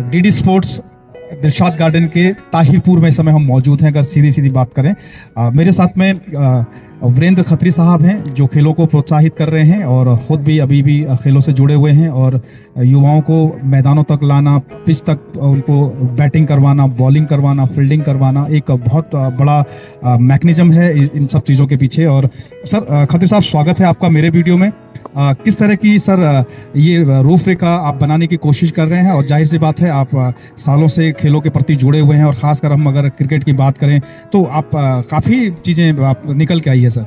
DD sports Dilshad garden के ताहिरपुर में इस समय हम मौजूद हैं। अगर सीधी सीधी बात करें, मेरे साथ में वीरेंद्र खत्री साहब हैं जो खेलों को प्रोत्साहित कर रहे हैं और ख़ुद भी अभी भी खेलों से जुड़े हुए हैं और युवाओं को मैदानों तक लाना, पिच तक उनको बैटिंग करवाना, बॉलिंग करवाना, फील्डिंग करवाना एक बहुत बड़ा मैकेनिज्म है इन सब चीज़ों के पीछे। और सर खत्री साहब, स्वागत है आपका मेरे वीडियो में। किस तरह की सर ये रूपरेखा आप बनाने की कोशिश कर रहे हैं, और जाहिर सी बात है आप सालों से खेलों के प्रति जुड़े हुए हैं और ख़ासकर हम अगर क्रिकेट की बात करें तो आप काफ़ी चीज़ें आप निकल के आई है सर।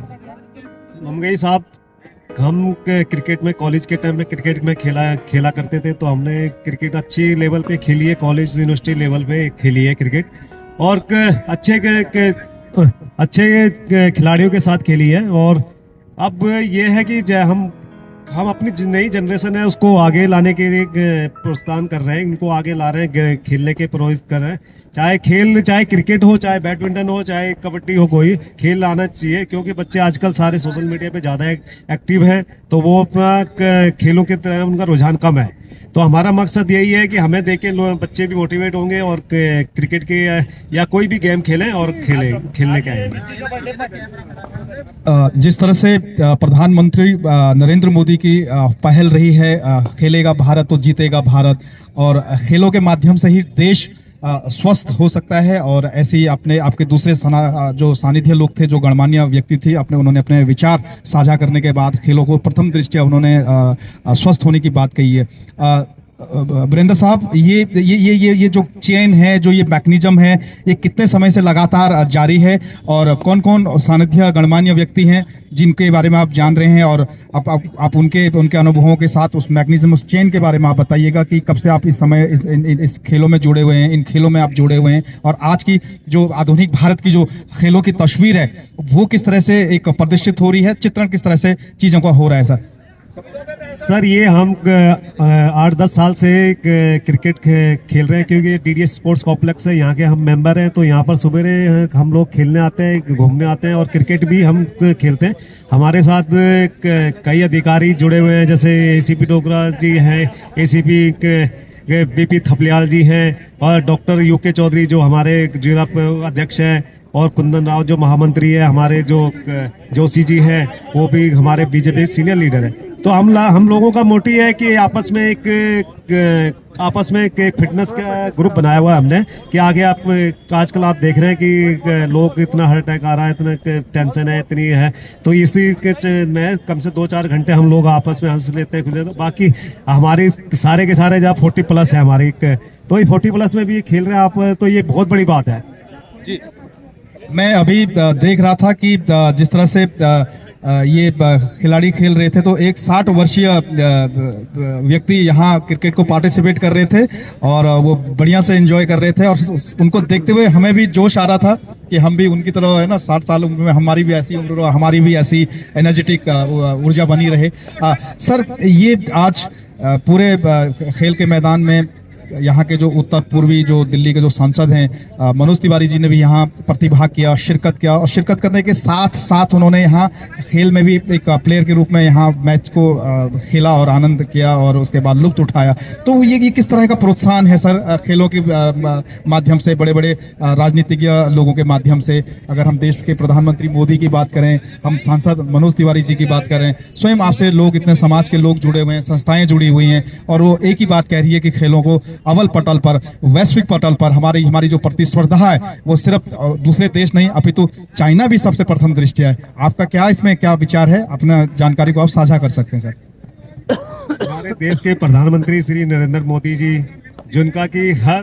हमगई साहब, हम क्रिकेट में कॉलेज के टाइम में क्रिकेट में खेला करते थे, तो हमने क्रिकेट अच्छी लेवल पे खेली है, कॉलेज यूनिवर्सिटी लेवल पे खेली है क्रिकेट, और अच्छे खिलाड़ियों के साथ खेली है। और अब ये है कि हम अपनी नई जनरेशन है उसको आगे लाने के लिए प्रोत्साहन कर रहे हैं, इनको आगे ला रहे हैं, खेलने के प्रोत्साहित कर रहे हैं। चाहे क्रिकेट हो, चाहे बैडमिंटन हो, चाहे कबड्डी हो, कोई खेल आना चाहिए, क्योंकि बच्चे आजकल सारे सोशल मीडिया पे ज़्यादा एक्टिव हैं, तो वो अपना खेलों के तरफ उनका रुझान कम है। तो हमारा मकसद यही है कि हमें देख के बच्चे भी मोटिवेट होंगे और क्रिकेट के या कोई भी गेम खेलें और खेलने के आएंगे। जिस तरह से प्रधानमंत्री नरेंद्र मोदी की पहल रही है, खेलेगा भारत तो जीतेगा भारत, और खेलों के माध्यम से ही देश स्वस्थ हो सकता है, और ऐसे ही आपके दूसरे जो सानिध्य लोग थे, जो गणमान्य व्यक्ति थे, उन्होंने अपने विचार साझा करने के बाद खेलों को प्रथम दृष्टया उन्होंने स्वस्थ होने की बात कही है। वीरेंद्र साहब, ये जो चेन है, जो ये मैकेनिज्म है, ये कितने समय से लगातार जारी है, और कौन कौन सानिध्य गणमान्य व्यक्ति हैं जिनके बारे में आप जान रहे हैं, और आप उनके अनुभवों के साथ उस मैकेनिज्म, उस चेन के बारे में आप बताइएगा कि कब से आप इस समय इस खेलों में जुड़े हुए हैं, इन खेलों में आप जुड़े हुए हैं, और आज की जो आधुनिक भारत की जो खेलों की तस्वीर है वो किस तरह से एक प्रदर्शित हो रही है, चित्रण किस तरह से चीज़ों का हो रहा है सर, ये हम 8-10 साल से क्रिकेट खेल रहे हैं, क्योंकि डीडीएस स्पोर्ट्स कॉम्प्लेक्स है, यहाँ के हम मेंबर हैं। तो यहाँ पर सुबेरे हम लोग खेलने आते हैं, घूमने आते हैं, और क्रिकेट भी हम खेलते हैं। हमारे साथ कई अधिकारी जुड़े हुए हैं, जैसे एसीपी डोगरा जी हैं, एसीपी बीपी थपलियाल जी हैं, और डॉक्टर यूके चौधरी जो हमारे जिला अध्यक्ष हैं, और कुंदन राव जो महामंत्री है, हमारे जो जोशी जी हैं, वो भी हमारे बीजेपी सीनियर लीडर है। तो हम लोगों का मोटिव है कि आपस में एक फिटनेस का ग्रुप बनाया हुआ है हमने, कि आगे आजकल आप देख रहे हैं कि लोग इतना हार्ट अटैक आ रहा है, इतना टेंशन है, इतनी है, तो इसी में कम से 2-4 घंटे हम लोग आपस में हंस लेते हैं। तो बाकी हमारे सारे के सारे जहाँ 40+ है हमारी, तो ये 40+ में भी खेल रहे हैं आप, तो ये बहुत बड़ी बात है जी। मैं अभी देख रहा था कि जिस तरह से ये खिलाड़ी खेल रहे थे, तो एक 60 वर्षीय व्यक्ति यहाँ क्रिकेट को पार्टिसिपेट कर रहे थे, और वो बढ़िया से एंजॉय कर रहे थे, और उनको देखते हुए हमें भी जोश आ रहा था कि हम भी उनकी तरह, है ना, 60 साल उम्र में हमारी भी ऐसी उम्र, हमारी भी ऐसी एनर्जेटिक ऊर्जा बनी रहे। सर, ये आज पूरे खेल के मैदान में यहाँ के जो उत्तर पूर्वी जो दिल्ली के जो सांसद हैं, मनोज तिवारी जी ने भी यहाँ प्रतिभाग किया, शिरकत किया, और शिरकत करने के साथ साथ उन्होंने यहाँ खेल में भी एक प्लेयर के रूप में यहाँ मैच को खेला और आनंद किया, और उसके बाद लुत्फ उठाया। तो ये किस तरह का प्रोत्साहन है सर खेलों के माध्यम से, बड़े बड़े राजनीतिज्ञ लोगों के माध्यम से? अगर हम देश के प्रधानमंत्री मोदी की बात करें, हम सांसद मनोज तिवारी जी की बात करें, स्वयं आपसे लोग, इतने समाज के लोग जुड़े हुए हैं, संस्थाएं जुड़ी हुई हैं, और वो एक ही बात कह रही है कि खेलों को अव्वल पटल पर, वैश्विक पटल पर हमारी जो प्रतिस्पर्धा है वो सिर्फ दूसरे देश नहीं अपितु चाइना भी सबसे प्रथम दृष्टि है। आपका क्या इसमें क्या विचार है? अपना जानकारी को आप साझा कर सकते हैं सर। हमारे देश के प्रधानमंत्री श्री नरेंद्र मोदी जी, जिनका कि हर